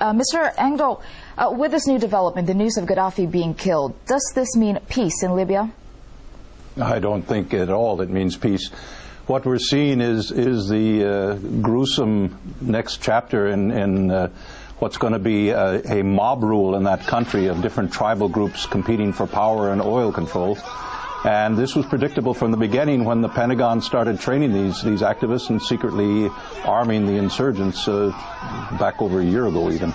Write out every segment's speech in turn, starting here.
Mr. Engdahl, with this new development, the news of Gaddafi being killed, does this mean peace in Libya? I don't think at all it means peace. What we're seeing is the gruesome next chapter in what's going to be a mob rule in that country of different tribal groups competing for power and oil control. And this was predictable from the beginning when the Pentagon started training these activists and secretly arming the insurgents back over a year ago even.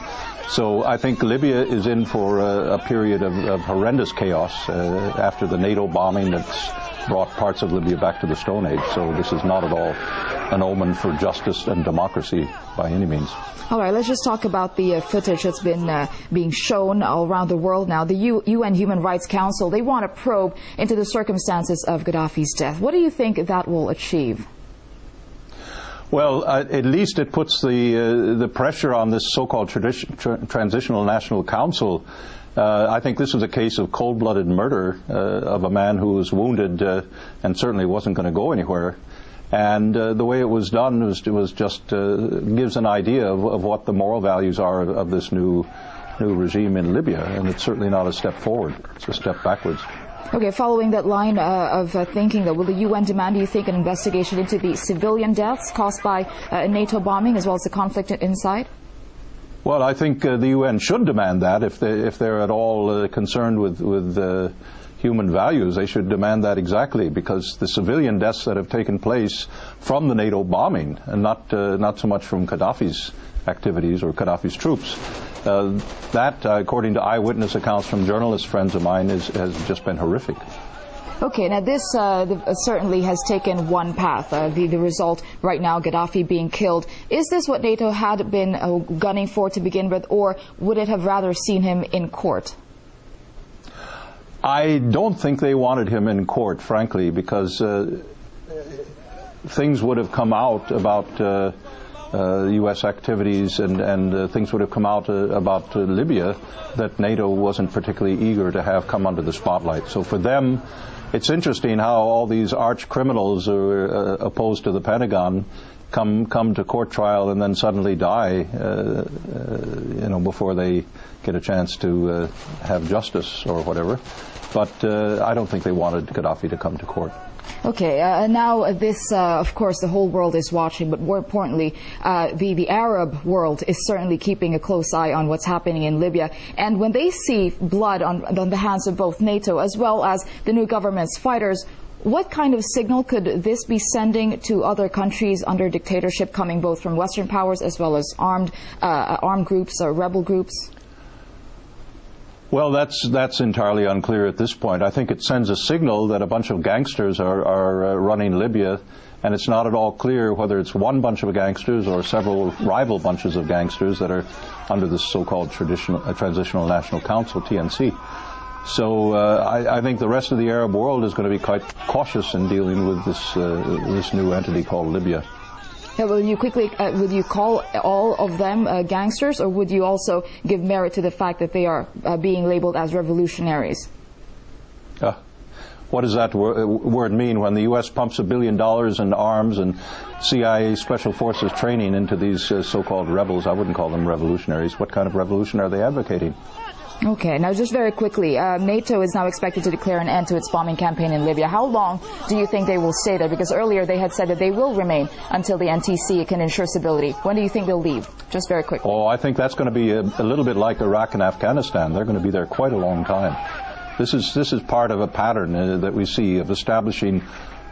So I think Libya is in for a period of horrendous chaos after the NATO bombing that's brought parts of Libya back to the Stone Age. So this is not at all an omen for justice and democracy by any means. All right, let's just talk about the footage that's been being shown all around the world now. The UN Human Rights Council, they want to probe into the circumstances of Gaddafi's death. What do you think that will achieve? Well, at least it puts the pressure on this so-called Transitional National Council. I think this is a case of cold-blooded murder of a man who was wounded and certainly wasn't going to go anywhere. And the way it was done was just gives an idea of what the moral values are of this new regime in Libya. And it's certainly not a step forward. It's a step backwards. Okay, following that line of thinking, though, will the UN demand, do you think, an investigation into the civilian deaths caused by NATO bombing as well as the conflict inside? Well, I think the UN should demand that. If they're at all concerned with human values, they should demand that exactly, because the civilian deaths that have taken place from the NATO bombing, and not so much from Gaddafi's activities or Gaddafi's troops, that, according to eyewitness accounts from journalist friends of mine, has just been horrific. Okay, now this certainly has taken one path, the result right now, Gaddafi being killed. Is this what NATO had been gunning for to begin with, or would it have rather seen him in court? I don't think they wanted him in court, frankly, because things would have come out about U.S. activities and things would have come out about Libya that NATO wasn't particularly eager to have come under the spotlight. So for them, it's interesting how all these arch criminals who are opposed to the Pentagon come to court trial and then suddenly die, before they get a chance to have justice or whatever. But I don't think they wanted Gaddafi to come to court. Okay, now this, of course, the whole world is watching, but more importantly, the Arab world is certainly keeping a close eye on what's happening in Libya. And when they see blood on the hands of both NATO as well as the new government's fighters, what kind of signal could this be sending to other countries under dictatorship, coming both from Western powers as well as armed groups or rebel groups? Well, that's entirely unclear at this point. I think it sends a signal that a bunch of gangsters are running Libya, and it's not at all clear whether it's one bunch of gangsters or several rival bunches of gangsters that are under this so-called Transitional National Council, TNC. So I think the rest of the Arab world is going to be quite cautious in dealing with this new entity called Libya. Will you call all of them gangsters, or would you also give merit to the fact that they are being labeled as revolutionaries? What does that word mean when the U.S. pumps $1 billion in arms and CIA Special Forces training into these so-called rebels? I wouldn't call them revolutionaries. What kind of revolution are they advocating? Okay, now just very quickly, NATO is now expected to declare an end to its bombing campaign in Libya. How long do you think they will stay there? Because earlier they had said that they will remain until the NTC can ensure stability. When do you think they'll leave? Just very quickly. Oh, I think that's going to be a little bit like Iraq and Afghanistan. They're going to be there quite a long time. This is part of a pattern that we see of establishing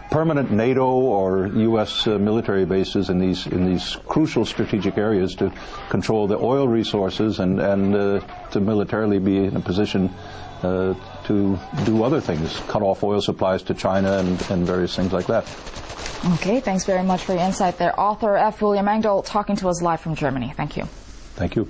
permanent NATO or U.S. military bases in these crucial strategic areas to control the oil resources and to militarily be in a position to do other things, cut off oil supplies to China and various things like that. Okay, thanks very much for your insight there. Author F. William Engdahl talking to us live from Germany. Thank you. Thank you.